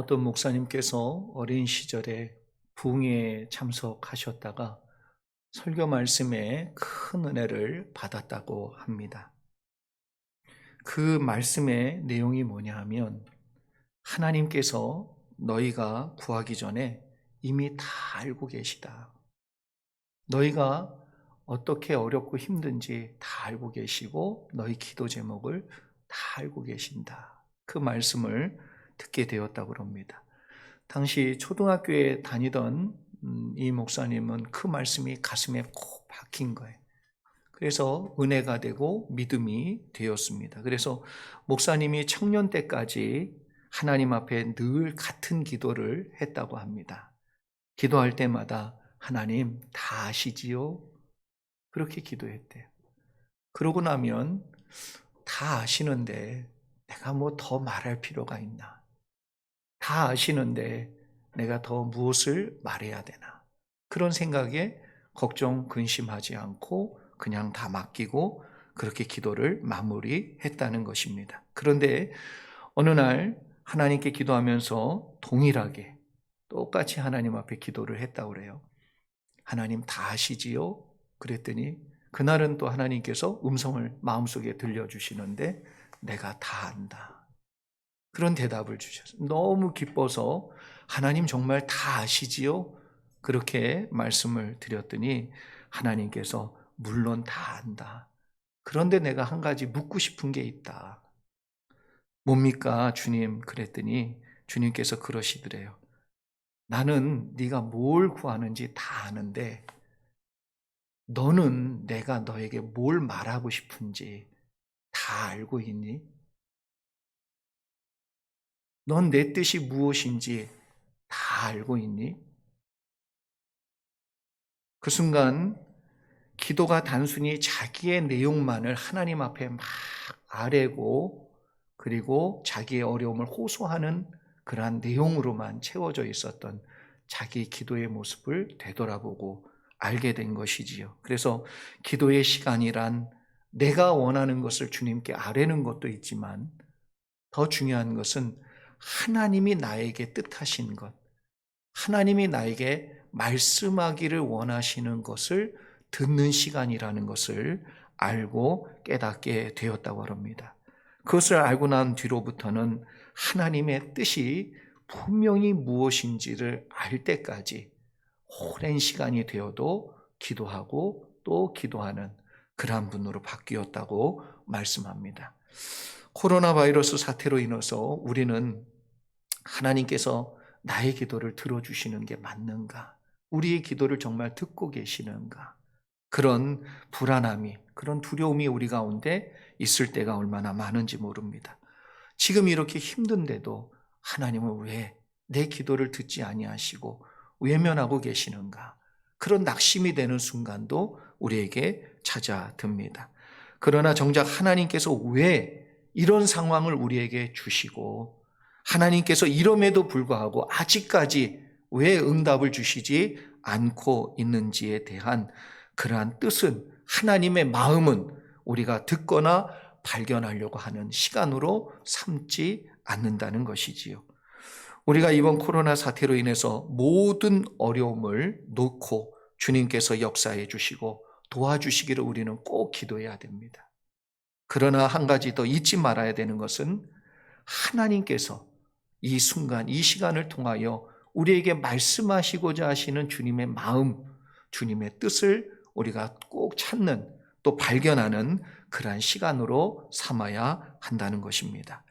어떤 목사님께서 어린 시절에 부흥회에 참석하셨다가 설교 말씀에 큰 은혜를 받았다고 합니다. 그 말씀의 내용이 뭐냐 하면 하나님께서 너희가 구하기 전에 이미 다 알고 계시다. 너희가 어떻게 어렵고 힘든지 다 알고 계시고 너희 기도 제목을 다 알고 계신다. 그 말씀을 듣게 되었다고 합니다. 당시 초등학교에 다니던 이 목사님은 그 말씀이 가슴에 콕 박힌 거예요. 그래서 은혜가 되고 믿음이 되었습니다. 그래서 목사님이 청년 때까지 하나님 앞에 늘 같은 기도를 했다고 합니다. 기도할 때마다 하나님 다 아시지요? 그렇게 기도했대요. 그러고 나면 다 아시는데 내가 뭐 더 말할 필요가 있나? 다 아시는데 내가 더 무엇을 말해야 되나? 그런 생각에 걱정, 근심하지 않고 그냥 다 맡기고 그렇게 기도를 마무리했다는 것입니다. 그런데 어느 날 하나님께 기도하면서 동일하게 똑같이 하나님 앞에 기도를 했다고 그래요. 하나님 다 아시지요? 그랬더니 그날은 또 하나님께서 음성을 마음속에 들려주시는데 내가 다 안다. 그런 대답을 주셨어요. 너무 기뻐서 하나님 정말 다 아시지요? 그렇게 말씀을 드렸더니 하나님께서 물론 다 안다. 그런데 내가 한 가지 묻고 싶은 게 있다. 뭡니까 주님? 그랬더니 주님께서 그러시더래요. 나는 네가 뭘 구하는지 다 아는데 너는 내가 너에게 뭘 말하고 싶은지 다 알고 있니? 넌 내 뜻이 무엇인지 다 알고 있니? 그 순간 기도가 단순히 자기의 내용만을 하나님 앞에 막 아뢰고 그리고 자기의 어려움을 호소하는 그러한 내용으로만 채워져 있었던 자기 기도의 모습을 되돌아보고 알게 된 것이지요. 그래서 기도의 시간이란 내가 원하는 것을 주님께 아뢰는 것도 있지만 더 중요한 것은 하나님이 나에게 뜻하신 것, 하나님이 나에게 말씀하기를 원하시는 것을 듣는 시간이라는 것을 알고 깨닫게 되었다고 합니다. 그것을 알고 난 뒤로부터는 하나님의 뜻이 분명히 무엇인지를 알 때까지 오랜 시간이 되어도 기도하고 또 기도하는 그러한 분으로 바뀌었다고 말씀합니다. 코로나 바이러스 사태로 인해서 우리는 하나님께서 나의 기도를 들어주시는 게 맞는가? 우리의 기도를 정말 듣고 계시는가? 그런 불안함이, 그런 두려움이 우리 가운데 있을 때가 얼마나 많은지 모릅니다. 지금 이렇게 힘든데도 하나님은 왜 내 기도를 듣지 아니하시고 외면하고 계시는가? 그런 낙심이 되는 순간도 우리에게 찾아듭니다. 그러나 정작 하나님께서 왜 이런 상황을 우리에게 주시고 하나님께서 이럼에도 불구하고 아직까지 왜 응답을 주시지 않고 있는지에 대한 그러한 뜻은 하나님의 마음은 우리가 듣거나 발견하려고 하는 시간으로 삼지 않는다는 것이지요. 우리가 이번 코로나 사태로 인해서 모든 어려움을 놓고 주님께서 역사해 주시고 도와주시기를 우리는 꼭 기도해야 됩니다. 그러나 한 가지 더 잊지 말아야 되는 것은 하나님께서 이 순간, 이 시간을 통하여 우리에게 말씀하시고자 하시는 주님의 마음, 주님의 뜻을 우리가 꼭 찾는 또 발견하는 그러한 시간으로 삼아야 한다는 것입니다.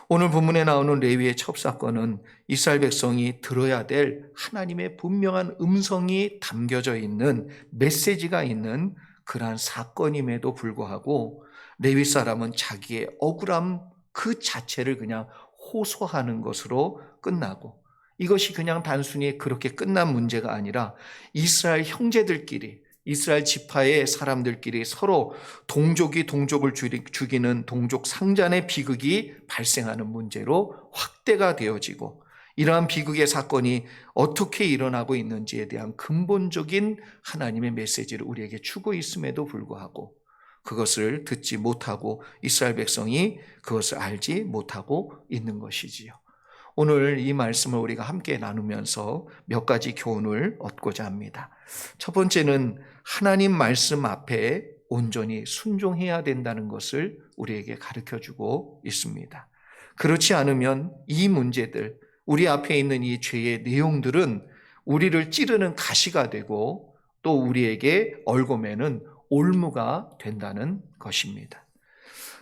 오늘 본문에 나오는 레위의 첩사건은 이스라엘 백성이 들어야 될 하나님의 분명한 음성이 담겨져 있는 메시지가 있는 그러한 사건임에도 불구하고 레위 사람은 자기의 억울함 그 자체를 그냥 호소하는 것으로 끝나고 이것이 그냥 단순히 그렇게 끝난 문제가 아니라 이스라엘 형제들끼리 이스라엘 지파의 사람들끼리 서로 동족이 동족을 죽이는 동족 상잔의 비극이 발생하는 문제로 확대가 되어지고 이러한 비극의 사건이 어떻게 일어나고 있는지에 대한 근본적인 하나님의 메시지를 우리에게 주고 있음에도 불구하고 그것을 듣지 못하고 이스라엘 백성이 그것을 알지 못하고 있는 것이지요. 오늘 이 말씀을 우리가 함께 나누면서 몇 가지 교훈을 얻고자 합니다. 첫 번째는 하나님 말씀 앞에 온전히 순종해야 된다는 것을 우리에게 가르쳐주고 있습니다. 그렇지 않으면 이 문제들, 우리 앞에 있는 이 죄의 내용들은 우리를 찌르는 가시가 되고 또 우리에게 얽어매는 올무가 된다는 것입니다.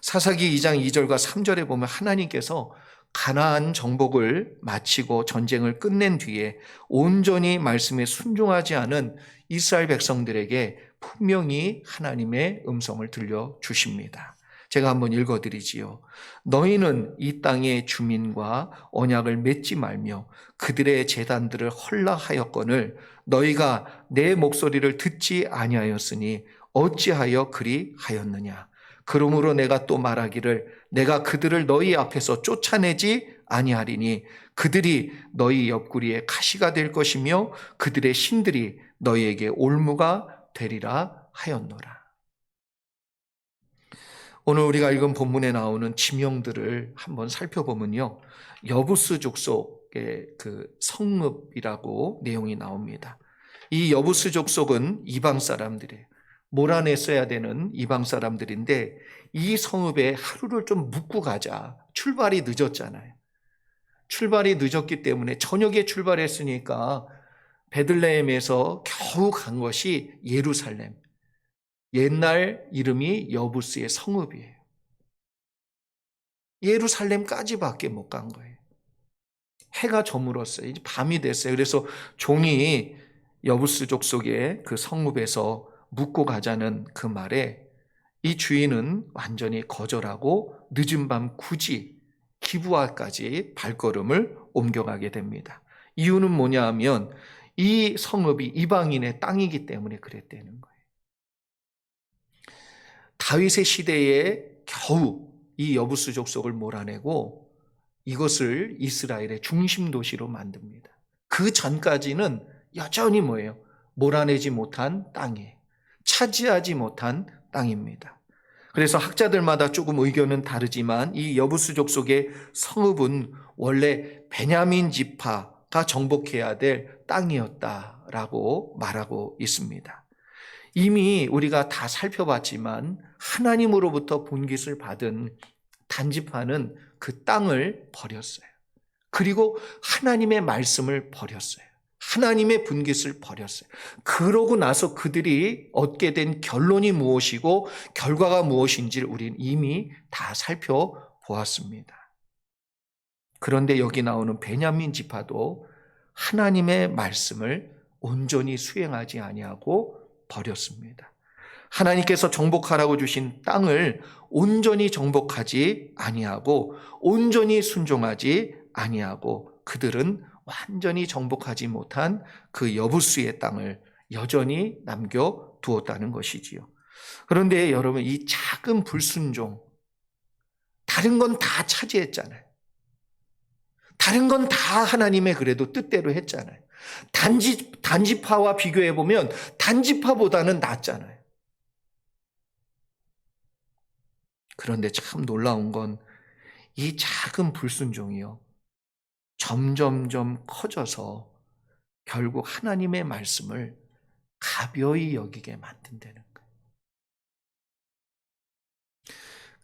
사사기 2장 2절과 3절에 보면 하나님께서 가나안 정복을 마치고 전쟁을 끝낸 뒤에 온전히 말씀에 순종하지 않은 이스라엘 백성들에게 분명히 하나님의 음성을 들려주십니다. 제가 한번 읽어드리지요. 너희는 이 땅의 주민과 언약을 맺지 말며 그들의 제단들을 헐라하였거늘 너희가 내 목소리를 듣지 아니하였으니 어찌하여 그리 하였느냐. 그러므로 내가 또 말하기를 내가 그들을 너희 앞에서 쫓아내지 아니하리니 그들이 너희 옆구리에 가시가 될 것이며 그들의 신들이 너희에게 올무가 되리라 하였노라. 오늘 우리가 읽은 본문에 나오는 지명들을 한번 살펴보면요, 여부스 족속의 그 성읍이라고 내용이 나옵니다. 이 여부스 족속은 이방 사람들이에요. 몰아냈어야 되는 이방 사람들인데 이 성읍에 하루를 좀 묵고 가자. 출발이 늦었잖아요. 출발이 늦었기 때문에 저녁에 출발했으니까 베들레헴에서 겨우 간 것이 예루살렘. 옛날 이름이 여부스의 성읍이에요. 예루살렘까지밖에 못 간 거예요. 해가 저물었어요. 이제 밤이 됐어요. 그래서 종이 여부스 족속의 그 성읍에서 묵고 가자는 그 말에 이 주인은 완전히 거절하고 늦은 밤 굳이 기브아까지 발걸음을 옮겨가게 됩니다. 이유는 뭐냐 하면 이 성읍이 이방인의 땅이기 때문에 그랬다는 거예요. 다윗의 시대에 겨우 이 여부스 족속을 몰아내고 이것을 이스라엘의 중심 도시로 만듭니다. 그 전까지는 여전히 뭐예요? 몰아내지 못한 땅이에요. 차지하지 못한 땅입니다. 그래서 학자들마다 조금 의견은 다르지만 이 여부스 족속의 성읍은 원래 베냐민 지파가 정복해야 될 땅이었다라고 말하고 있습니다. 이미 우리가 다 살펴봤지만 하나님으로부터 본깃을 받은 단지파는 그 땅을 버렸어요. 그리고 하나님의 말씀을 버렸어요. 하나님의 분깃을 버렸어요. 그러고 나서 그들이 얻게 된 결론이 무엇이고 결과가 무엇인지를 우리는 이미 다 살펴보았습니다. 그런데 여기 나오는 베냐민 지파도 하나님의 말씀을 온전히 수행하지 아니하고 버렸습니다. 하나님께서 정복하라고 주신 땅을 온전히 정복하지 아니하고 온전히 순종하지 아니하고 그들은 완전히 정복하지 못한 그 여부스의 땅을 여전히 남겨두었다는 것이지요. 그런데 여러분, 이 작은 불순종, 다른 건 다 차지했잖아요. 다른 건 다 하나님의 그래도 뜻대로 했잖아요. 단지파와 비교해보면 단지파보다는 낫잖아요. 그런데 참 놀라운 건 이 작은 불순종이요, 점점점 커져서 결국 하나님의 말씀을 가벼이 여기게 만든다는 거예요.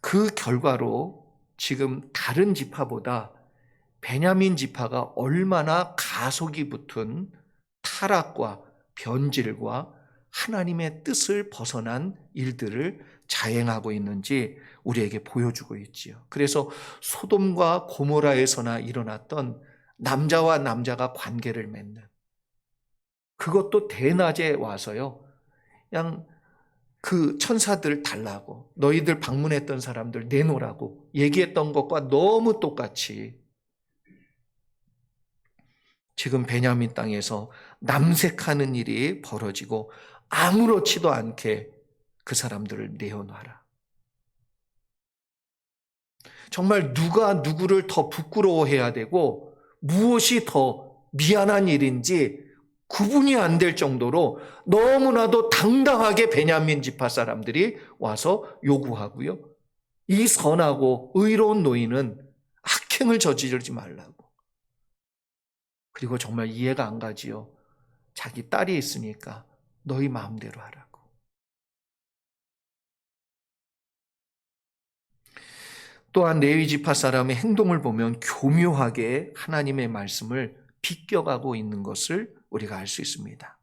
그 결과로 지금 다른 지파보다 베냐민 지파가 얼마나 가속이 붙은 타락과 변질과 하나님의 뜻을 벗어난 일들을 자행하고 있는지 우리에게 보여주고 있지요. 그래서 소돔과 고모라에서나 일어났던 남자와 남자가 관계를 맺는, 그것도 대낮에 와서요, 그냥 그 천사들 달라고, 너희들 방문했던 사람들 내놓으라고 얘기했던 것과 너무 똑같이 지금 베냐민 땅에서 남색하는 일이 벌어지고 아무렇지도 않게 그 사람들을 내어놔라. 정말 누가 누구를 더 부끄러워해야 되고 무엇이 더 미안한 일인지 구분이 안 될 정도로 너무나도 당당하게 베냐민 지파 사람들이 와서 요구하고요, 이 선하고 의로운 노인은 악행을 저지르지 말라고, 그리고 정말 이해가 안 가지요. 자기 딸이 있으니까 너희 마음대로 하라고. 또한 레위 지파 사람의 행동을 보면 교묘하게 하나님의 말씀을 비껴가고 있는 것을 우리가 알 수 있습니다.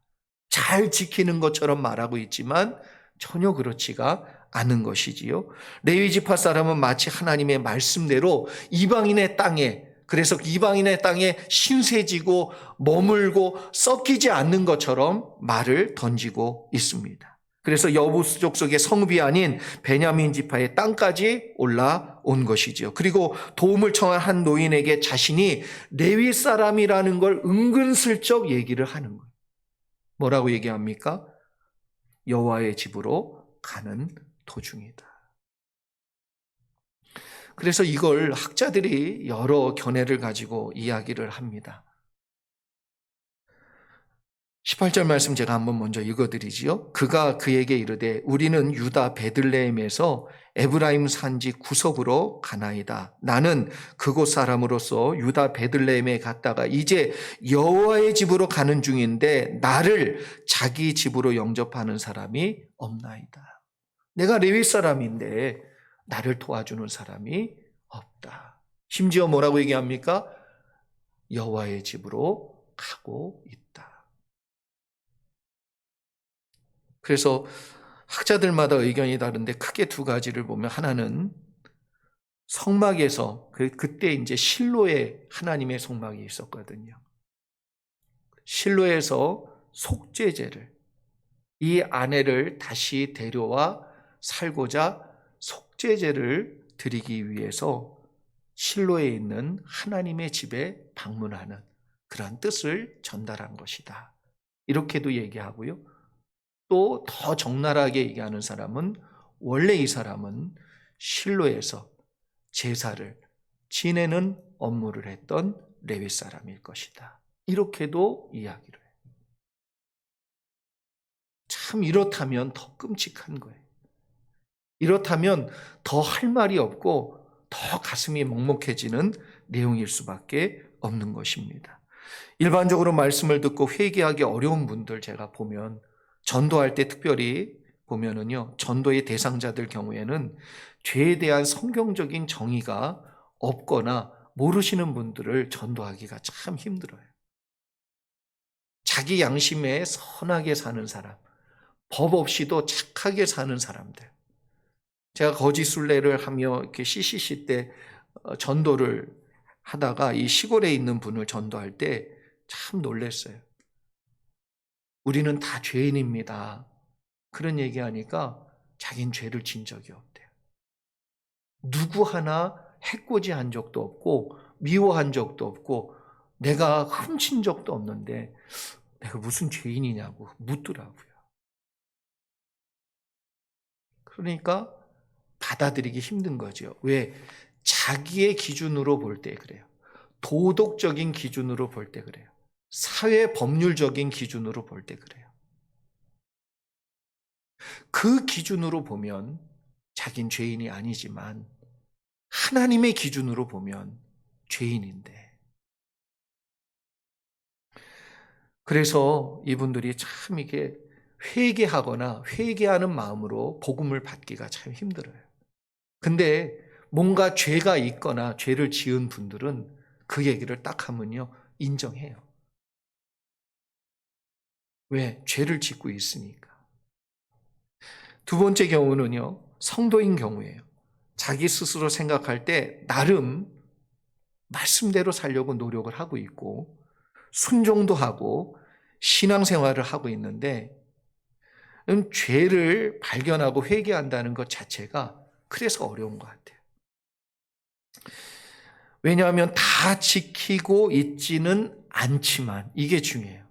잘 지키는 것처럼 말하고 있지만 전혀 그렇지가 않은 것이지요. 레위 지파 사람은 마치 하나님의 말씀대로 이방인의 땅에, 그래서 이방인의 땅에 신세지고 머물고 썩히지 않는 것처럼 말을 던지고 있습니다. 그래서 여부수 족속의 성읍이 아닌 베냐민 지파의 땅까지 올라온 것이지요. 그리고 도움을 청한 한 노인에게 자신이 레위 사람이라는 걸 은근슬쩍 얘기를 하는 거예요. 뭐라고 얘기합니까? 여호와의 집으로 가는 도중이다. 그래서 이걸 학자들이 여러 견해를 가지고 이야기를 합니다. 18절 말씀 제가 한번 먼저 읽어드리지요. 그가 그에게 이르되 우리는 유다 베들레헴에서 에브라임 산지 구석으로 가나이다. 나는 그곳 사람으로서 유다 베들레헴에 갔다가 이제 여호와의 집으로 가는 중인데 나를 자기 집으로 영접하는 사람이 없나이다. 내가 레위 사람인데 나를 도와주는 사람이 없다. 심지어 뭐라고 얘기합니까? 여호와의 집으로 가고 있다. 그래서 학자들마다 의견이 다른데 크게 두 가지를 보면, 하나는 성막에서 그때 이제 실로에 하나님의 성막이 있었거든요. 실로에서 속죄제를, 이 아내를 다시 데려와 살고자 속죄제를 드리기 위해서 실로에 있는 하나님의 집에 방문하는 그런 뜻을 전달한 것이다. 이렇게도 얘기하고요. 또 더 적나라하게 얘기하는 사람은 원래 이 사람은 실로에서 제사를 지내는 업무를 했던 레위 사람일 것이다. 이렇게도 이야기를 해요. 참 이렇다면 더 끔찍한 거예요. 이렇다면 더 할 말이 없고 더 가슴이 먹먹해지는 내용일 수밖에 없는 것입니다. 일반적으로 말씀을 듣고 회개하기 어려운 분들 제가 보면, 전도할 때 특별히 보면은요, 전도의 대상자들 경우에는 죄에 대한 성경적인 정의가 없거나 모르시는 분들을 전도하기가 참 힘들어요. 자기 양심에 선하게 사는 사람, 법 없이도 착하게 사는 사람들. 제가 거짓 순례를 하며 이렇게 CCC 때 전도를 하다가 이 시골에 있는 분을 전도할 때 참 놀랐어요. 우리는 다 죄인입니다. 그런 얘기하니까 자긴 죄를 진 적이 없대요. 누구 하나 해코지한 적도 없고 미워한 적도 없고 내가 훔친 적도 없는데 내가 무슨 죄인이냐고 묻더라고요. 그러니까 받아들이기 힘든 거죠. 왜? 자기의 기준으로 볼 때 그래요. 도덕적인 기준으로 볼 때 그래요. 사회 법률적인 기준으로 볼 때 그래요. 그 기준으로 보면 자긴 죄인이 아니지만 하나님의 기준으로 보면 죄인인데, 그래서 이분들이 참 이게 회개하거나 회개하는 마음으로 복음을 받기가 참 힘들어요. 근데 뭔가 죄가 있거나 죄를 지은 분들은 그 얘기를 딱 하면요 인정해요. 왜? 죄를 짓고 있으니까. 두 번째 경우는요, 성도인 경우예요. 자기 스스로 생각할 때 나름 말씀대로 살려고 노력을 하고 있고 순종도 하고 신앙생활을 하고 있는데 죄를 발견하고 회개한다는 것 자체가 그래서 어려운 것 같아요. 왜냐하면 다 지키고 있지는 않지만, 이게 중요해요.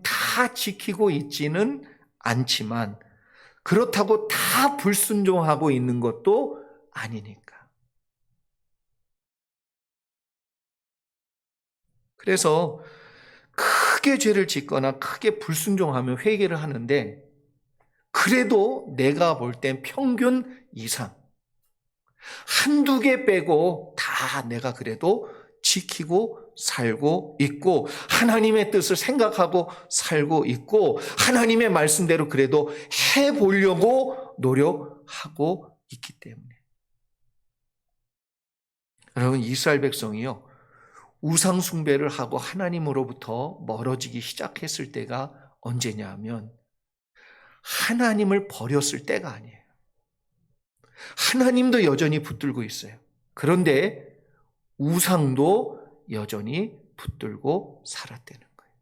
다 지키고 있지는 않지만 그렇다고 다 불순종하고 있는 것도 아니니까. 그래서 크게 죄를 짓거나 크게 불순종하면 회개를 하는데, 그래도 내가 볼 땐 평균 이상 한두 개 빼고 다 내가 그래도 지키고 살고 있고 하나님의 뜻을 생각하고 살고 있고 하나님의 말씀대로 그래도 해보려고 노력하고 있기 때문에. 여러분, 이스라엘 백성이요, 우상 숭배를 하고 하나님으로부터 멀어지기 시작했을 때가 언제냐 하면 하나님을 버렸을 때가 아니에요. 하나님도 여전히 붙들고 있어요. 그런데 우상도 여전히 붙들고 살았다는 거예요.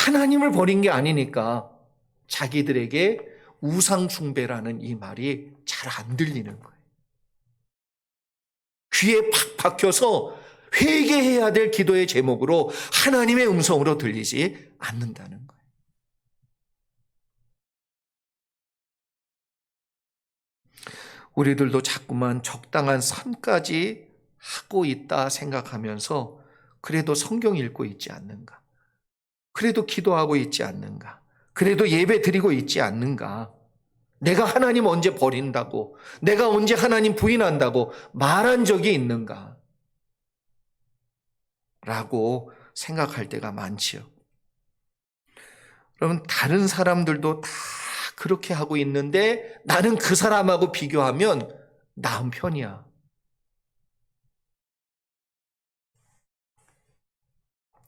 하나님을 버린 게 아니니까 자기들에게 우상 숭배라는 이 말이 잘 안 들리는 거예요. 귀에 팍 박혀서 회개해야 될 기도의 제목으로 하나님의 음성으로 들리지 않는다는 거예요. 우리들도 자꾸만 적당한 선까지 하고 있다 생각하면서 그래도 성경 읽고 있지 않는가? 그래도 기도하고 있지 않는가? 그래도 예배 드리고 있지 않는가? 내가 하나님 언제 버린다고, 내가 언제 하나님 부인한다고 말한 적이 있는가? 라고 생각할 때가 많지요. 여러분, 다른 사람들도 다 그렇게 하고 있는데 나는 그 사람하고 비교하면 나은 편이야.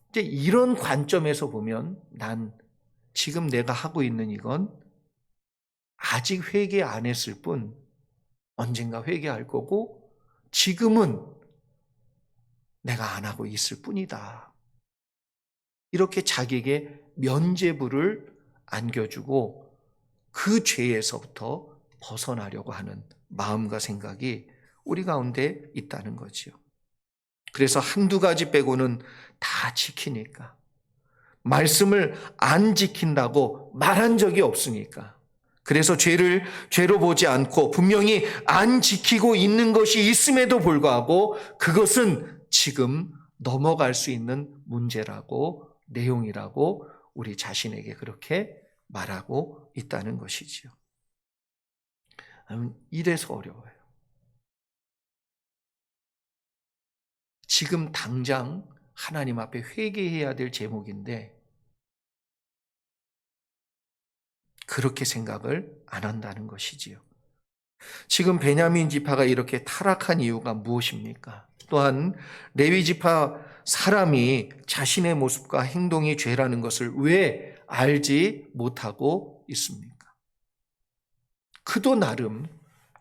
이제 이런 관점에서 보면 난 지금 내가 하고 있는 이건 아직 회개 안 했을 뿐 언젠가 회개할 거고 지금은 내가 안 하고 있을 뿐이다. 이렇게 자기에게 면죄부를 안겨주고 그 죄에서부터 벗어나려고 하는 마음과 생각이 우리 가운데 있다는 거지요. 그래서 한두 가지 빼고는 다 지키니까, 말씀을 안 지킨다고 말한 적이 없으니까, 그래서 죄를 죄로 보지 않고 분명히 안 지키고 있는 것이 있음에도 불구하고 그것은 지금 넘어갈 수 있는 문제라고, 내용이라고 우리 자신에게 그렇게 말하고 있다는 것이지요. 이래서 어려워요. 지금 당장 하나님 앞에 회개해야 될 제목인데 그렇게 생각을 안 한다는 것이지요. 지금 베냐민 지파가 이렇게 타락한 이유가 무엇입니까? 또한 레위 지파 사람이 자신의 모습과 행동이 죄라는 것을 왜 알지 못하고 있습니까? 그도 나름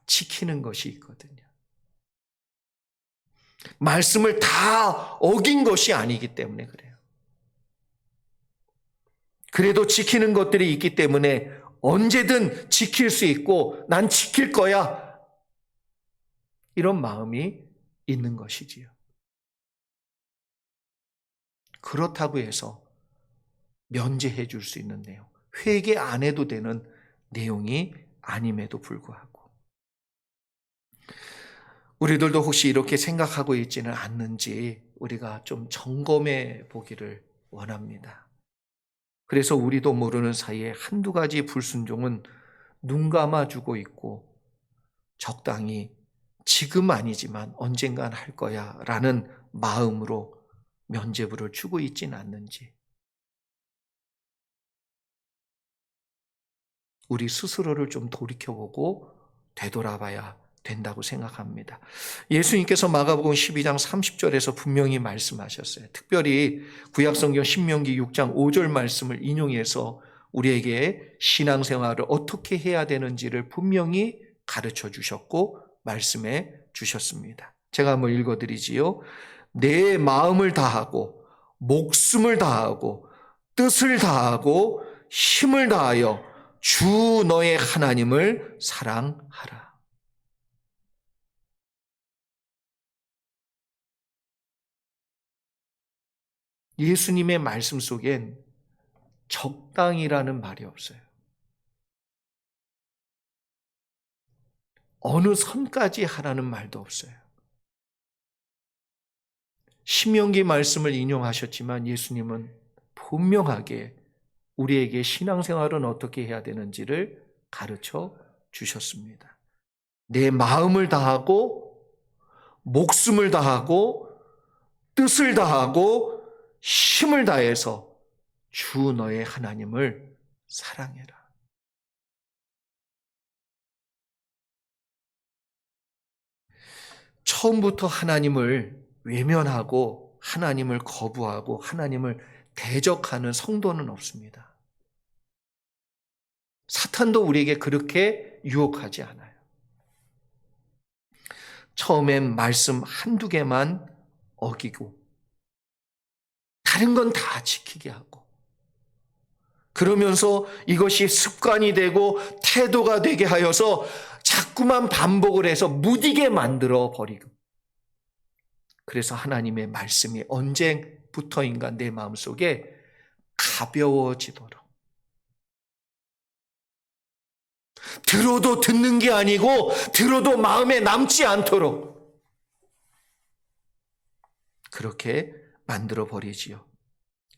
지키는 것이 있거든요. 말씀을 다 어긴 것이 아니기 때문에 그래요. 그래도 지키는 것들이 있기 때문에 언제든 지킬 수 있고 난 지킬 거야, 이런 마음이 있는 것이지요. 그렇다고 해서 면제해 줄 수 있는 내용, 회개 안 해도 되는 내용이 아님에도 불구하고 우리들도 혹시 이렇게 생각하고 있지는 않는지 우리가 좀 점검해 보기를 원합니다. 그래서 우리도 모르는 사이에 한두 가지 불순종은 눈 감아주고 있고 적당히 지금 아니지만 언젠간 할 거야 라는 마음으로 면죄부를 주고 있지는 않는지 우리 스스로를 좀 돌이켜보고 되돌아봐야 된다고 생각합니다. 예수님께서 마가복음 12장 30절에서 분명히 말씀하셨어요. 특별히 구약성경 신명기 6장 5절 말씀을 인용해서 우리에게 신앙생활을 어떻게 해야 되는지를 분명히 가르쳐 주셨고 말씀해 주셨습니다. 제가 한번 읽어드리지요. 내 마음을 다하고 목숨을 다하고 뜻을 다하고 힘을 다하여 주 너의 하나님을 사랑하라. 예수님의 말씀 속엔 적당이라는 말이 없어요. 어느 선까지 하라는 말도 없어요. 신명기 말씀을 인용하셨지만 예수님은 분명하게 우리에게 신앙생활은 어떻게 해야 되는지를 가르쳐 주셨습니다. 내 마음을 다하고 목숨을 다하고 뜻을 다하고 힘을 다해서 주 너의 하나님을 사랑해라. 처음부터 하나님을 외면하고 하나님을 거부하고 하나님을 대적하는 성도는 없습니다. 사탄도 우리에게 그렇게 유혹하지 않아요. 처음엔 말씀 한두 개만 어기고 다른 건 다 지키게 하고 그러면서 이것이 습관이 되고 태도가 되게 하여서 자꾸만 반복을 해서 무디게 만들어 버리고 그래서 하나님의 말씀이 언제부터인가 내 마음속에 가벼워지도록 들어도 듣는 게 아니고 들어도 마음에 남지 않도록 그렇게 만들어 버리지요.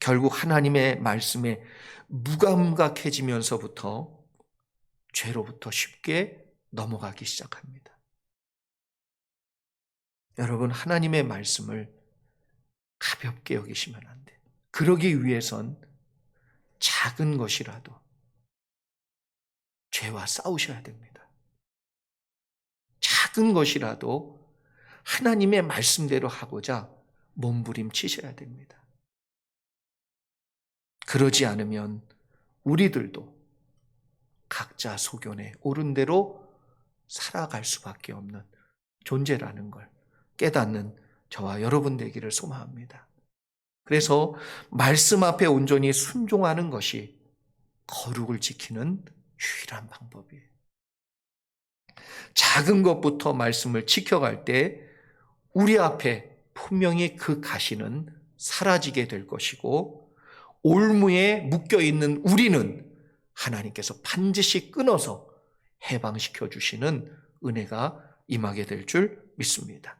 결국 하나님의 말씀에 무감각해지면서부터 죄로부터 쉽게 넘어가기 시작합니다. 여러분, 하나님의 말씀을 가볍게 여기시면 안 돼요. 그러기 위해선 작은 것이라도 죄와 싸우셔야 됩니다. 작은 것이라도 하나님의 말씀대로 하고자 몸부림치셔야 됩니다. 그러지 않으면 우리들도 각자 소견에 옳은 대로 살아갈 수밖에 없는 존재라는 걸 깨닫는 저와 여러분 되기를 소망합니다. 그래서 말씀 앞에 온전히 순종하는 것이 거룩을 지키는 유일한 방법이에요. 작은 것부터 말씀을 지켜갈 때 우리 앞에 분명히 그 가시는 사라지게 될 것이고 올무에 묶여있는 우리는 하나님께서 반드시 끊어서 해방시켜 주시는 은혜가 임하게 될 줄 믿습니다.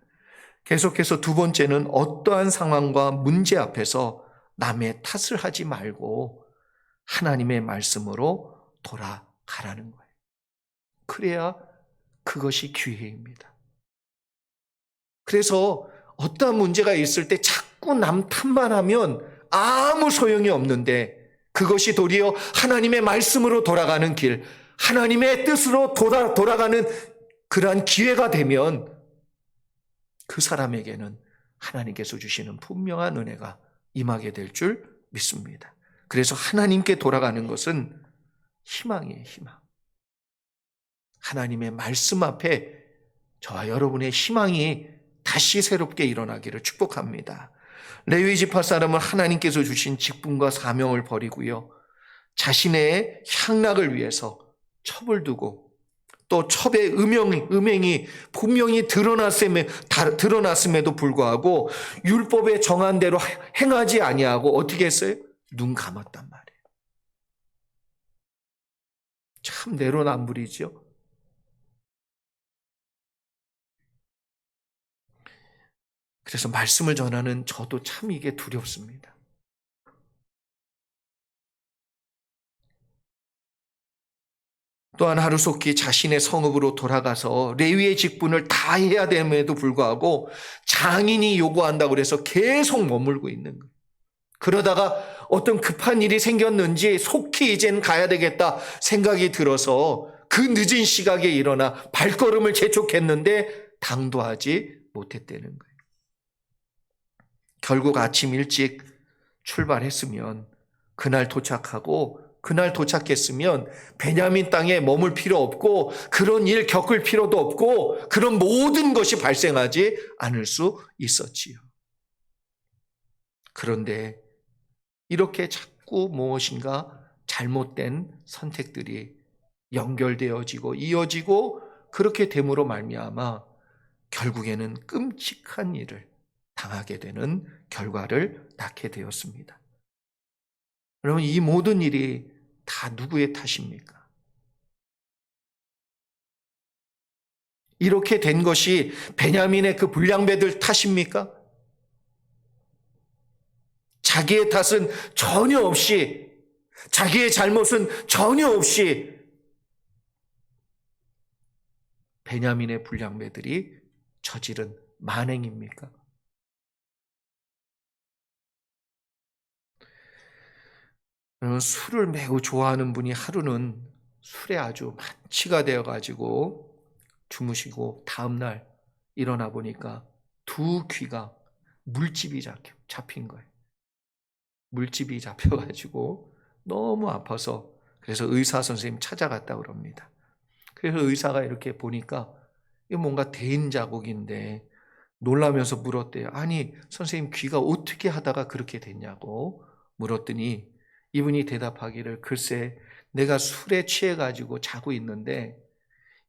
계속해서 두 번째는 어떠한 상황과 문제 앞에서 남의 탓을 하지 말고 하나님의 말씀으로 돌아가라는 거예요. 그래야 그것이 기회입니다. 그래서 어떠한 문제가 있을 때 자꾸 남 탓만 하면 아무 소용이 없는데 그것이 도리어 하나님의 말씀으로 돌아가는 길, 하나님의 뜻으로 돌아가는 그러한 기회가 되면 그 사람에게는 하나님께서 주시는 분명한 은혜가 임하게 될 줄 믿습니다. 그래서 하나님께 돌아가는 것은 희망이에요, 희망. 하나님의 말씀 앞에 저와 여러분의 희망이 다시 새롭게 일어나기를 축복합니다. 레위 지파 사람은 하나님께서 주신 직분과 사명을 버리고요. 자신의 향락을 위해서 첩을 두고 또 첩의 음행이 분명히 드러났음에도 불구하고 율법에 정한 대로 행하지 아니하고 어떻게 했어요? 눈 감았단 말이에요. 참 내로남불이죠. 그래서 말씀을 전하는 저도 참 이게 두렵습니다. 또한 하루속히 자신의 성읍으로 돌아가서 레위의 직분을 다 해야 됨에도 불구하고 장인이 요구한다고 해서 계속 머물고 있는 거예요. 그러다가 어떤 급한 일이 생겼는지 속히 이제는 가야 되겠다 생각이 들어서 그 늦은 시각에 일어나 발걸음을 재촉했는데 당도하지 못했다는 거예요. 결국 아침 일찍 출발했으면 그날 도착했으면 베냐민 땅에 머물 필요 없고 그런 일 겪을 필요도 없고 그런 모든 것이 발생하지 않을 수 있었지요. 그런데 이렇게 자꾸 무엇인가 잘못된 선택들이 연결되어지고 이어지고 그렇게 됨으로 말미암아 결국에는 끔찍한 일을 당하게 되는 결과를 낳게 되었습니다. 여러분, 이 모든 일이 다 누구의 탓입니까? 이렇게 된 것이 베냐민의 그 불량배들 탓입니까? 자기의 탓은 전혀 없이, 자기의 잘못은 전혀 없이 베냐민의 불량배들이 저지른 만행입니까? 술을 매우 좋아하는 분이 하루는 술에 아주 만취가 되어가지고 주무시고 다음날 일어나 보니까 두 귀가 물집이 잡힌 거예요. 물집이 잡혀가지고 너무 아파서 그래서 의사 선생님 찾아갔다 그럽니다. 그래서 의사가 이렇게 보니까 이거 뭔가 대인 자국인데 놀라면서 물었대요. 아니 선생님 귀가 어떻게 하다가 그렇게 됐냐고 물었더니 이분이 대답하기를 글쎄 내가 술에 취해가지고 자고 있는데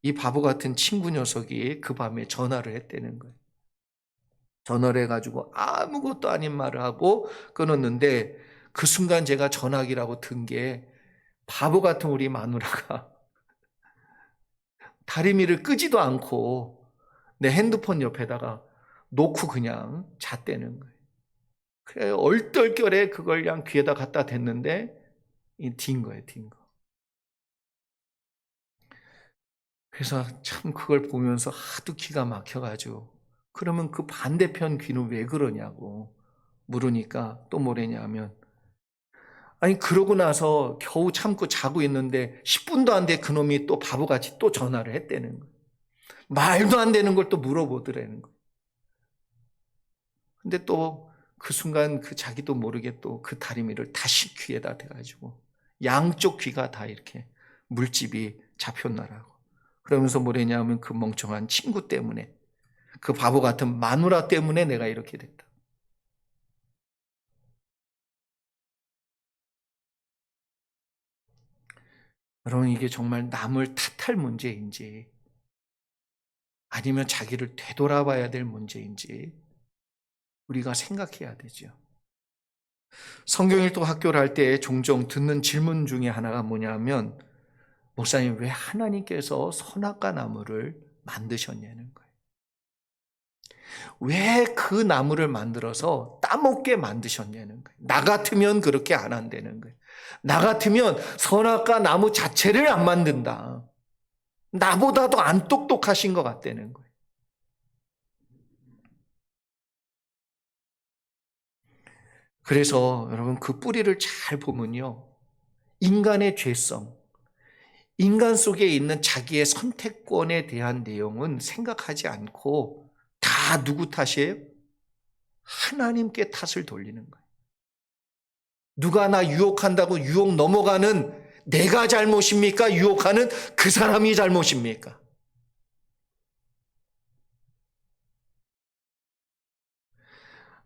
이 바보 같은 친구 녀석이 그 밤에 전화를 했다는 거예요. 전화를 해가지고 아무것도 아닌 말을 하고 끊었는데 그 순간 제가 전화기라고 든 게 바보 같은 우리 마누라가 다리미를 끄지도 않고 내 핸드폰 옆에다가 놓고 그냥 잤다는 거예요. 그래 얼떨결에 그걸 그냥 귀에다 갖다 댔는데 딘 거예요, 딘 거. 그래서 참 그걸 보면서 하도 기가 막혀가지고 그러면 그 반대편 귀는 왜 그러냐고 물으니까 또 뭐래냐면 아니 그러고 나서 겨우 참고 자고 있는데 10분도 안 돼 그놈이 또 바보같이 또 전화를 했다는 거예요. 말도 안 되는 걸 또 물어보더라는 거예요. 근데 또 그 순간 그 자기도 모르게 또 그 다리미를 다시 귀에다 대가지고 양쪽 귀가 다 이렇게 물집이 잡혔나라고. 그러면서 뭐랬냐면 그 멍청한 친구 때문에 그 바보 같은 마누라 때문에 내가 이렇게 됐다. 여러분 이게 정말 남을 탓할 문제인지 아니면 자기를 되돌아봐야 될 문제인지 우리가 생각해야 되죠. 성경일도 학교를 할 때 종종 듣는 질문 중에 하나가 뭐냐면 목사님 왜 하나님께서 선악과 나무를 만드셨냐는 거예요. 왜 그 나무를 만들어서 따먹게 만드셨냐는 거예요. 나 같으면 그렇게 안 한다는 거예요. 나 같으면 선악과 나무 자체를 안 만든다. 나보다도 안 똑똑하신 것 같다는 거예요. 그래서 여러분 그 뿌리를 잘 보면요. 인간의 죄성, 인간 속에 있는 자기의 선택권에 대한 내용은 생각하지 않고 다 누구 탓이에요? 하나님께 탓을 돌리는 거예요. 누가 나 유혹한다고 유혹 넘어가는 내가 잘못입니까? 유혹하는 그 사람이 잘못입니까?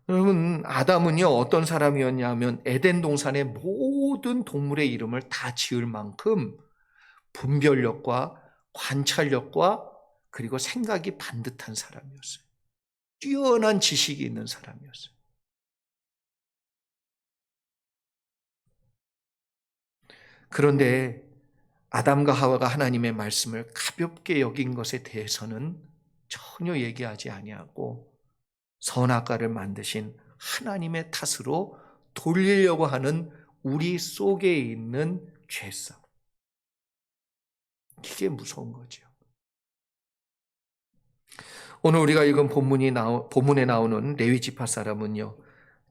여러분, 아담은요, 어떤 사람이었냐면 에덴 동산의 모든 동물의 이름을 다 지을 만큼 분별력과 관찰력과 그리고 생각이 반듯한 사람이었어요. 뛰어난 지식이 있는 사람이었어요. 그런데 아담과 하와가 하나님의 말씀을 가볍게 여긴 것에 대해서는 전혀 얘기하지 아니하고 선악과를 만드신 하나님의 탓으로 돌리려고 하는 우리 속에 있는 죄성. 이게 무서운 거죠. 오늘 우리가 읽은 본문에 나오는 레위 지파 사람은요,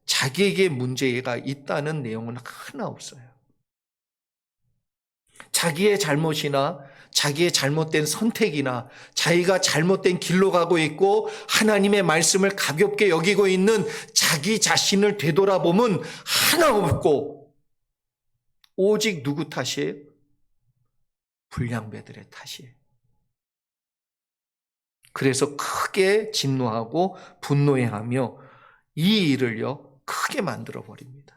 자기에게 문제가 있다는 내용은 하나 없어요. 자기의 잘못이나 자기의 잘못된 선택이나 자기가 잘못된 길로 가고 있고 하나님의 말씀을 가볍게 여기고 있는 자기 자신을 되돌아보면 하나 없고 오직 누구 탓이에요? 불량배들의 탓이에요. 그래서 크게 진노하고 분노해하며 이 일을요 크게 만들어 버립니다.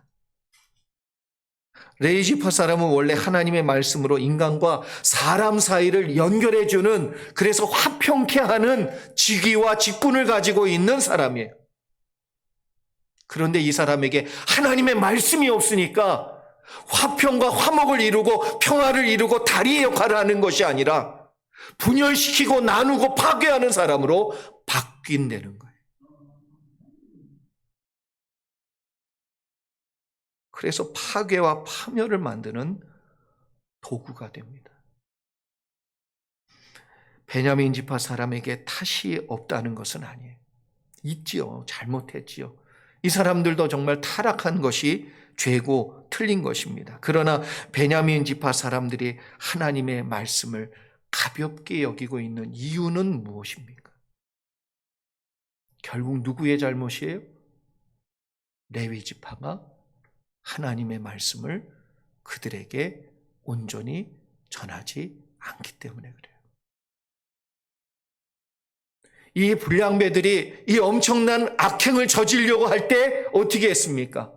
레이지파 사람은 원래 하나님의 말씀으로 인간과 사람 사이를 연결해주는 그래서 화평케 하는 직위와 직분을 가지고 있는 사람이에요. 그런데 이 사람에게 하나님의 말씀이 없으니까 화평과 화목을 이루고 평화를 이루고 다리의 역할을 하는 것이 아니라 분열시키고 나누고 파괴하는 사람으로 바뀐다는 거예요. 그래서 파괴와 파멸을 만드는 도구가 됩니다. 베냐민 지파 사람에게 탓이 없다는 것은 아니에요. 있지요. 잘못했지요. 이 사람들도 정말 타락한 것이 죄고 틀린 것입니다. 그러나 베냐민 지파 사람들이 하나님의 말씀을 가볍게 여기고 있는 이유는 무엇입니까? 결국 누구의 잘못이에요? 레위 지파가 하나님의 말씀을 그들에게 온전히 전하지 않기 때문에 그래요. 이 불량배들이 이 엄청난 악행을 저지르려고 할 때 어떻게 했습니까?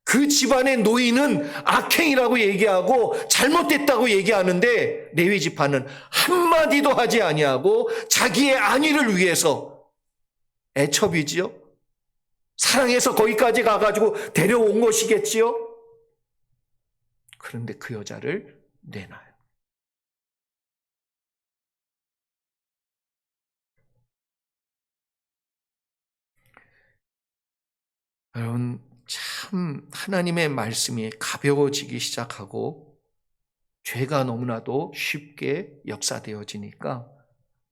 그 집안의 노인은 악행이라고 얘기하고 잘못됐다고 얘기하는데 레위 지파는 한마디도 하지 아니하고 자기의 안위를 위해서 애첩이지요. 사랑해서 거기까지 가가지고 데려온 것이겠지요. 그런데 그 여자를 내놔요. 여러분, 참 하나님의 말씀이 가벼워지기 시작하고 죄가 너무나도 쉽게 역사되어지니까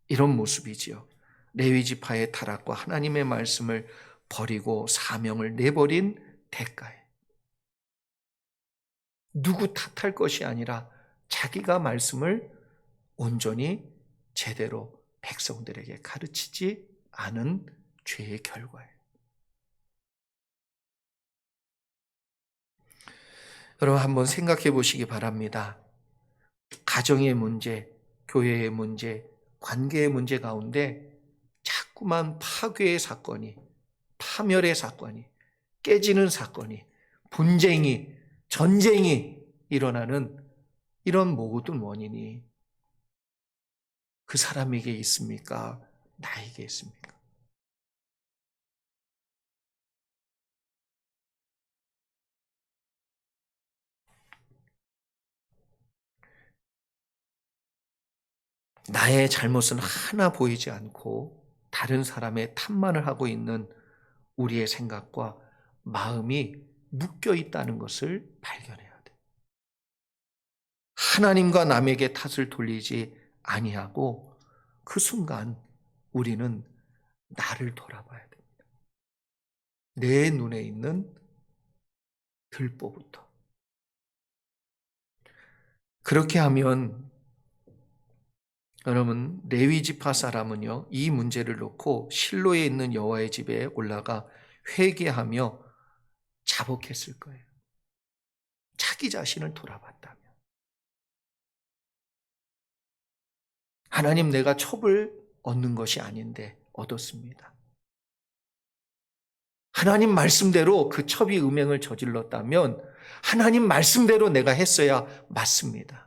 이런 모습이지요. 레위 지파의 타락과 하나님의 말씀을 버리고 사명을 내버린 대가에 누구 탓할 것이 아니라 자기가 말씀을 온전히 제대로 백성들에게 가르치지 않은 죄의 결과예요. 여러분 한번 생각해 보시기 바랍니다. 가정의 문제, 교회의 문제, 관계의 문제 가운데 자꾸만 파괴의 사건이, 파멸의 사건이, 깨지는 사건이, 분쟁이, 전쟁이 일어나는 이런 모든 원인이 그 사람에게 있습니까? 나에게 있습니까? 나의 잘못은 하나 보이지 않고 다른 사람의 탓만을 하고 있는 우리의 생각과 마음이 묶여 있다는 것을 발견해야 돼. 하나님과 남에게 탓을 돌리지 아니하고 그 순간 우리는 나를 돌아봐야 됩니다. 내 눈에 있는 들보부터. 그렇게 하면 여러분 레위 지파 사람은요 이 문제를 놓고 실로에 있는 여호와의 집에 올라가 회개하며 자복했을 거예요. 자기 자신을 돌아봤다면. 하나님 내가 첩을 얻는 것이 아닌데 얻었습니다. 하나님 말씀대로 그 첩이 음행을 저질렀다면 하나님 말씀대로 내가 했어야 맞습니다.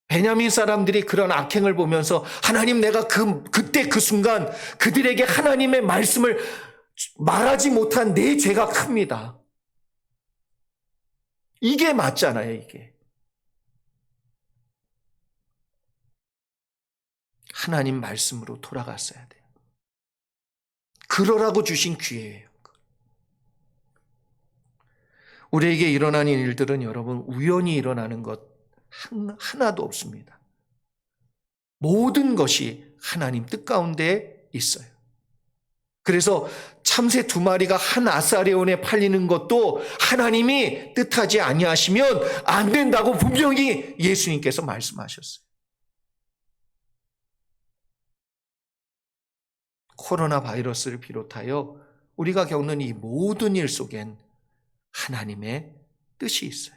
베냐민 사람들이 그런 악행을 보면서 하나님 내가 그때 그 순간 그들에게 하나님의 말씀을 말하지 못한 내 죄가 큽니다. 이게 맞잖아요, 이게. 하나님 말씀으로 돌아갔어야 돼요. 그러라고 주신 기회예요. 우리에게 일어나는 일들은 여러분 우연히 일어나는 것 하나도 없습니다. 모든 것이 하나님 뜻 가운데 있어요. 그래서 참새 2마리가 한 아사레온에 팔리는 것도 하나님이 뜻하지 아니하시면 안 된다고 분명히 예수님께서 말씀하셨어요. 코로나 바이러스를 비롯하여 우리가 겪는 이 모든 일 속엔 하나님의 뜻이 있어요.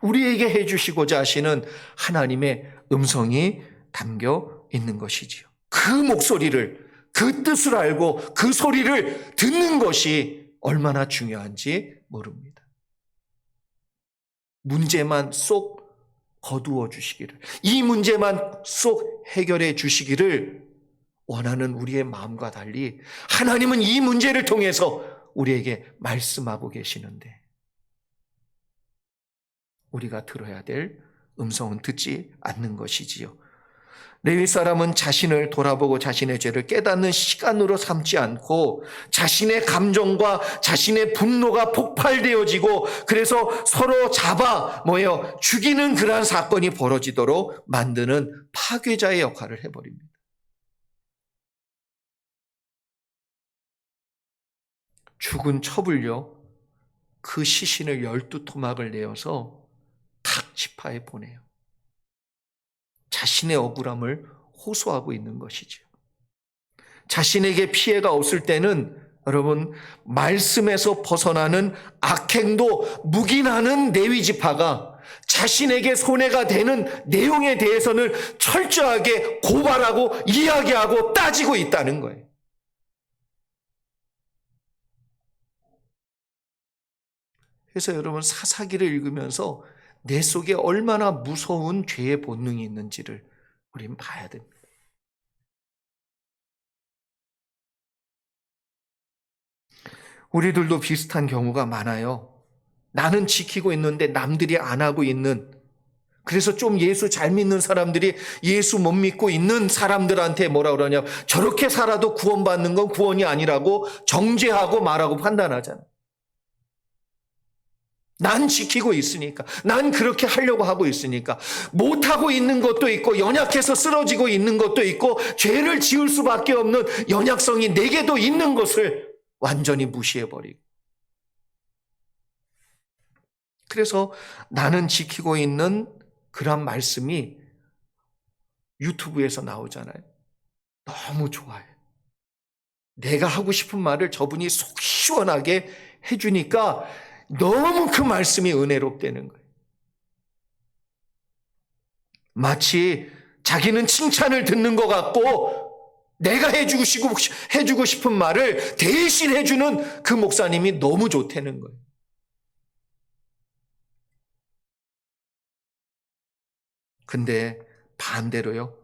우리에게 해주시고자 하시는 하나님의 음성이 담겨 있는 것이지요. 그 목소리를, 그 뜻을 알고 그 소리를 듣는 것이 얼마나 중요한지 모릅니다. 문제만 쏙 거두어 주시기를, 이 문제만 쏙 해결해 주시기를 원하는 우리의 마음과 달리 하나님은 이 문제를 통해서 우리에게 말씀하고 계시는데 우리가 들어야 될 음성은 듣지 않는 것이지요. 레위 사람은 자신을 돌아보고 자신의 죄를 깨닫는 시간으로 삼지 않고 자신의 감정과 자신의 분노가 폭발되어지고 그래서 서로 잡아 죽이는 그러한 사건이 벌어지도록 만드는 파괴자의 역할을 해버립니다. 죽은 첩을요, 그 시신을 12토막을 내어서 각 지파에 보내요. 자신의 억울함을 호소하고 있는 것이죠. 자신에게 피해가 없을 때는 여러분, 말씀에서 벗어나는 악행도 묵인하는 레위 지파가 자신에게 손해가 되는 내용에 대해서는 철저하게 고발하고 이야기하고 따지고 있다는 거예요. 그래서 여러분, 사사기를 읽으면서 내 속에 얼마나 무서운 죄의 본능이 있는지를 우리는 봐야 됩니다. 우리들도 비슷한 경우가 많아요. 나는 지키고 있는데 남들이 안 하고 있는, 그래서 좀 예수 잘 믿는 사람들이 예수 못 믿고 있는 사람들한테 뭐라 그러냐, 저렇게 살아도 구원받는 건 구원이 아니라고 정죄하고 말하고 판단하잖아. 난 지키고 있으니까, 난 그렇게 하려고 하고 있으니까. 못하고 있는 것도 있고 연약해서 쓰러지고 있는 것도 있고 죄를 지을 수밖에 없는 연약성이 내게도 있는 것을 완전히 무시해버리고, 그래서 나는 지키고 있는 그런 말씀이 유튜브에서 나오잖아요. 너무 좋아요. 내가 하고 싶은 말을 저분이 속 시원하게 해주니까 너무 그 말씀이 은혜롭다는 거예요. 마치 자기는 칭찬을 듣는 것 같고 내가 해주고 싶은 말을 대신 해주는 그 목사님이 너무 좋다는 거예요. 근데 반대로요,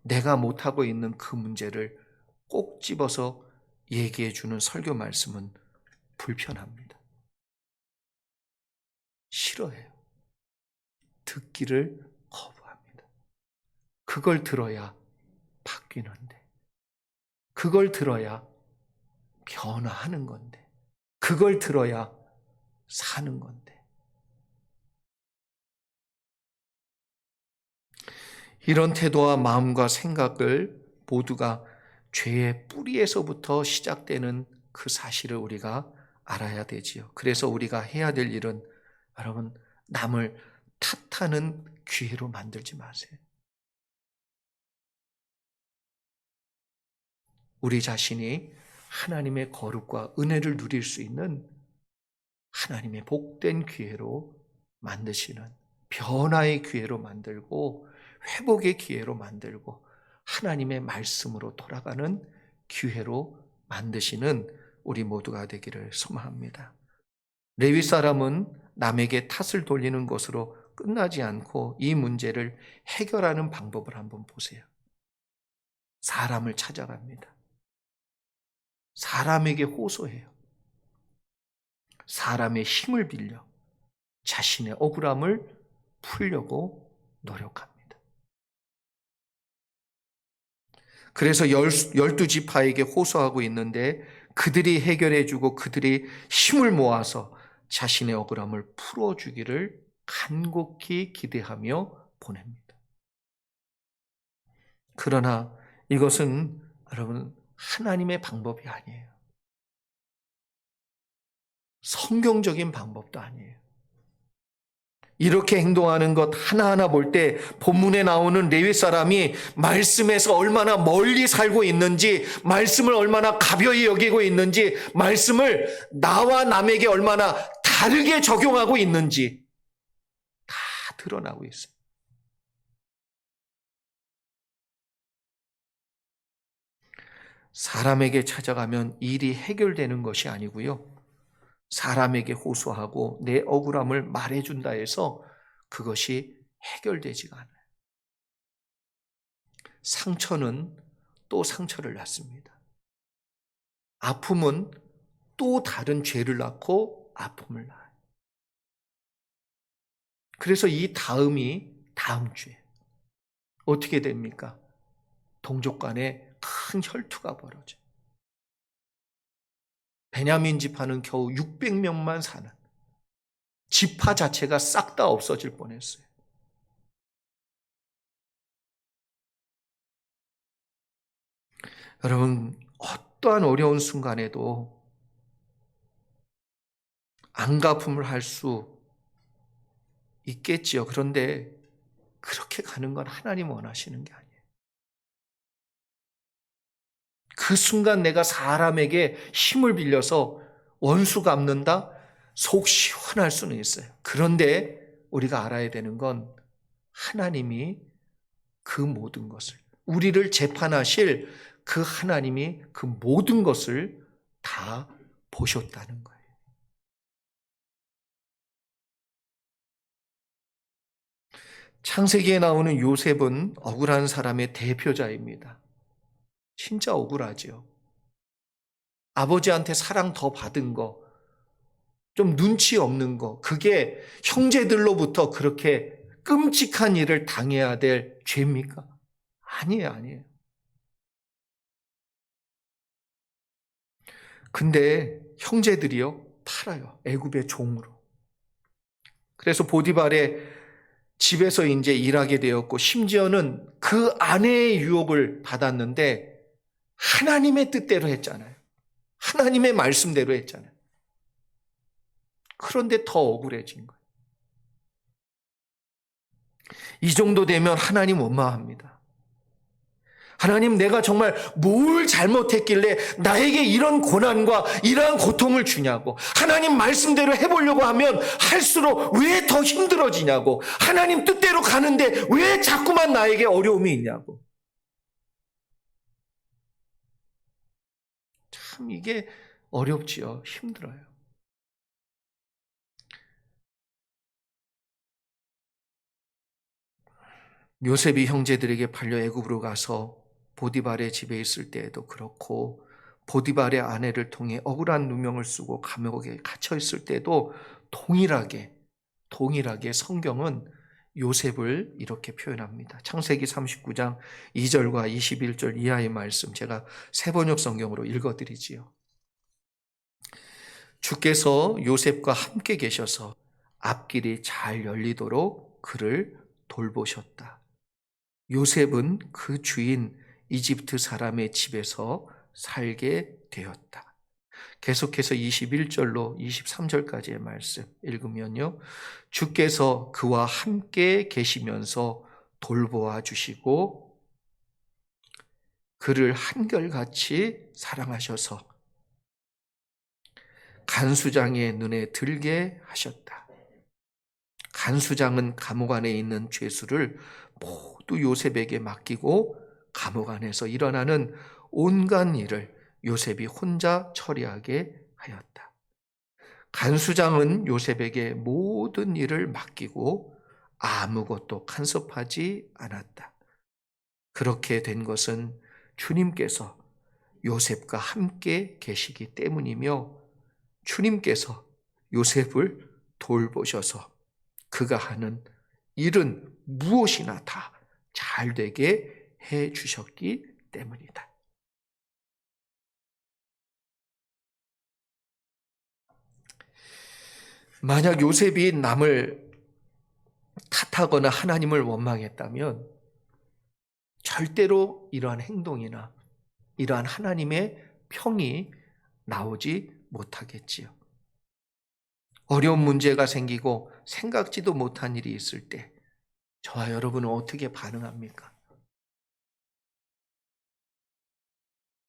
내가 못하고 있는 그 문제를 꼭 집어서 얘기해 주는 설교 말씀은 불편합니다. 싫어해요. 듣기를 거부합니다. 그걸 들어야 바뀌는데, 그걸 들어야 변화하는 건데, 그걸 들어야 사는 건데. 이런 태도와 마음과 생각을 모두가 죄의 뿌리에서부터 시작되는 그 사실을 우리가 알아야 되지요. 그래서 우리가 해야 될 일은, 여러분, 남을 탓하는 기회로 만들지 마세요. 우리 자신이 하나님의 거룩과 은혜를 누릴 수 있는 하나님의 복된 기회로 만드시는, 변화의 기회로 만들고 회복의 기회로 만들고 하나님의 말씀으로 돌아가는 기회로 만드시는 우리 모두가 되기를 소망합니다. 레위 사람은 남에게 탓을 돌리는 것으로 끝나지 않고 이 문제를 해결하는 방법을 한번 보세요. 사람을 찾아갑니다. 사람에게 호소해요. 사람의 힘을 빌려 자신의 억울함을 풀려고 노력합니다. 그래서 12지파에게 호소하고 있는데 그들이 해결해주고 그들이 힘을 모아서 자신의 억울함을 풀어주기를 간곡히 기대하며 보냅니다. 그러나 이것은 여러분, 하나님의 방법이 아니에요. 성경적인 방법도 아니에요. 이렇게 행동하는 것 하나하나 볼 때 본문에 나오는 레위 사람이 말씀에서 얼마나 멀리 살고 있는지, 말씀을 얼마나 가벼이 여기고 있는지, 말씀을 나와 남에게 얼마나 다르게 적용하고 있는지 다 드러나고 있어요. 사람에게 찾아가면 일이 해결되는 것이 아니고요, 사람에게 호소하고 내 억울함을 말해준다 해서 그것이 해결되지가 않아요. 상처는 또 상처를 낳습니다. 아픔은 또 다른 죄를 낳고 아픔을 낳아요. 그래서 이 다음이 다음 주에 어떻게 됩니까? 동족 간에 큰 혈투가 벌어져요. 베냐민 지파는 겨우 600명만 사는, 지파 자체가 싹 다 없어질 뻔했어요. 여러분, 어떠한 어려운 순간에도 안갚음을 할 수 있겠지요. 그런데 그렇게 가는 건 하나님 원하시는 게 아니에요. 그 순간 내가 사람에게 힘을 빌려서 원수 갚는다? 속 시원할 수는 있어요. 그런데 우리가 알아야 되는 건 하나님이 그 모든 것을, 우리를 재판하실 그 하나님이 그 모든 것을 다 보셨다는 거예요. 창세기에 나오는 요셉은 억울한 사람의 대표자입니다. 진짜 억울하죠. 아버지한테 사랑 더 받은 거, 좀 눈치 없는 거, 그게 형제들로부터 그렇게 끔찍한 일을 당해야 될 죄입니까? 아니에요, 아니에요. 근데 형제들이요, 팔아요. 애굽의 종으로. 그래서 보디발의 집에서 이제 일하게 되었고, 심지어는 그 아내의 유혹을 받았는데, 하나님의 뜻대로 했잖아요. 하나님의 말씀대로 했잖아요. 그런데 더 억울해진 거예요. 이 정도 되면 하나님 원망합니다. 하나님, 내가 정말 뭘 잘못했길래 나에게 이런 고난과 이러한 고통을 주냐고. 하나님 말씀대로 해보려고 하면 할수록 왜 더 힘들어지냐고. 하나님 뜻대로 가는데 왜 자꾸만 나에게 어려움이 있냐고. 참 이게 어렵지요. 힘들어요. 요셉이 형제들에게 팔려 애굽으로 가서 보디발의 집에 있을 때에도 그렇고, 보디발의 아내를 통해 억울한 누명을 쓰고 감옥에 갇혀 있을 때도 동일하게 성경은 요셉을 이렇게 표현합니다. 창세기 39장 2절과 21절 이하의 말씀, 제가 새번역 성경으로 읽어드리지요. 주께서 요셉과 함께 계셔서 앞길이 잘 열리도록 그를 돌보셨다. 요셉은 그 주인 이집트 사람의 집에서 살게 되었다. 계속해서 21절로 23절까지의 말씀 읽으면요. 주께서 그와 함께 계시면서 돌보아 주시고 그를 한결같이 사랑하셔서 간수장의 눈에 들게 하셨다. 간수장은 감옥 안에 있는 죄수를 모두 요셉에게 맡기고 감옥 안에서 일어나는 온갖 일을 요셉이 혼자 처리하게 하였다. 간수장은 요셉에게 모든 일을 맡기고 아무것도 간섭하지 않았다. 그렇게 된 것은 주님께서 요셉과 함께 계시기 때문이며 주님께서 요셉을 돌보셔서 그가 하는 일은 무엇이나 다 잘 되게 해 주셨기 때문이다. 만약 요셉이 남을 탓하거나 하나님을 원망했다면 절대로 이러한 행동이나 이러한 하나님의 평이 나오지 못하겠지요. 어려운 문제가 생기고 생각지도 못한 일이 있을 때 저와 여러분은 어떻게 반응합니까?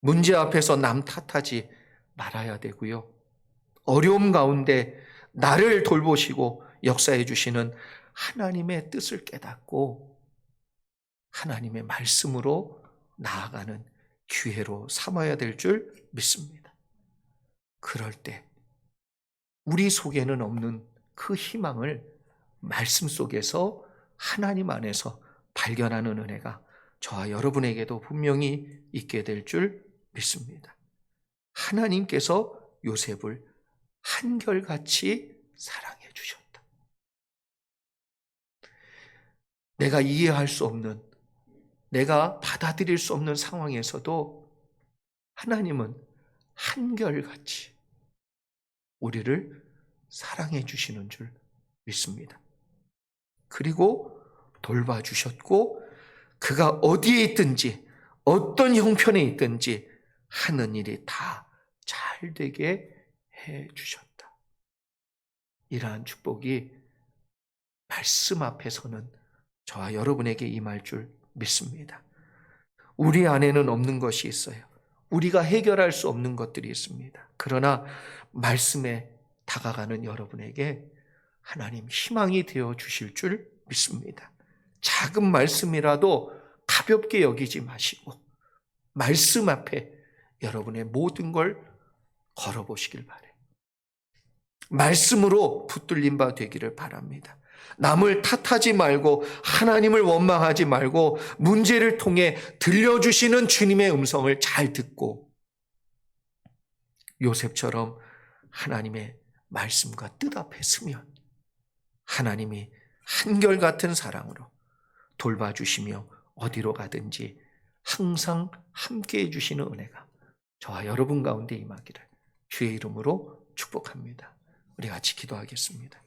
문제 앞에서 남 탓하지 말아야 되고요. 어려움 가운데 나를 돌보시고 역사해 주시는 하나님의 뜻을 깨닫고 하나님의 말씀으로 나아가는 기회로 삼아야 될 줄 믿습니다. 그럴 때 우리 속에는 없는 그 희망을 말씀 속에서 하나님 안에서 발견하는 은혜가 저와 여러분에게도 분명히 있게 될 줄 믿습니다. 하나님께서 요셉을 한결같이 사랑해 주셨다. 내가 이해할 수 없는, 내가 받아들일 수 없는 상황에서도 하나님은 한결같이 우리를 사랑해 주시는 줄 믿습니다. 그리고 돌봐주셨고 그가 어디에 있든지 어떤 형편에 있든지 하는 일이 다 잘 되게 해 주셨다. 이러한 축복이 말씀 앞에서는 저와 여러분에게 임할 줄 믿습니다. 우리 안에는 없는 것이 있어요. 우리가 해결할 수 없는 것들이 있습니다. 그러나 말씀에 다가가는 여러분에게 하나님 희망이 되어 주실 줄 믿습니다. 작은 말씀이라도 가볍게 여기지 마시고 말씀 앞에 여러분의 모든 걸 걸어보시길 바래요. 말씀으로 붙들린 바 되기를 바랍니다. 남을 탓하지 말고 하나님을 원망하지 말고 문제를 통해 들려주시는 주님의 음성을 잘 듣고 요셉처럼 하나님의 말씀과 뜻 앞에 서면 하나님이 한결같은 사랑으로 돌봐주시며 어디로 가든지 항상 함께해 주시는 은혜가 저와 여러분 가운데 임하기를 주의 이름으로 축복합니다. 우리 같이 기도하겠습니다.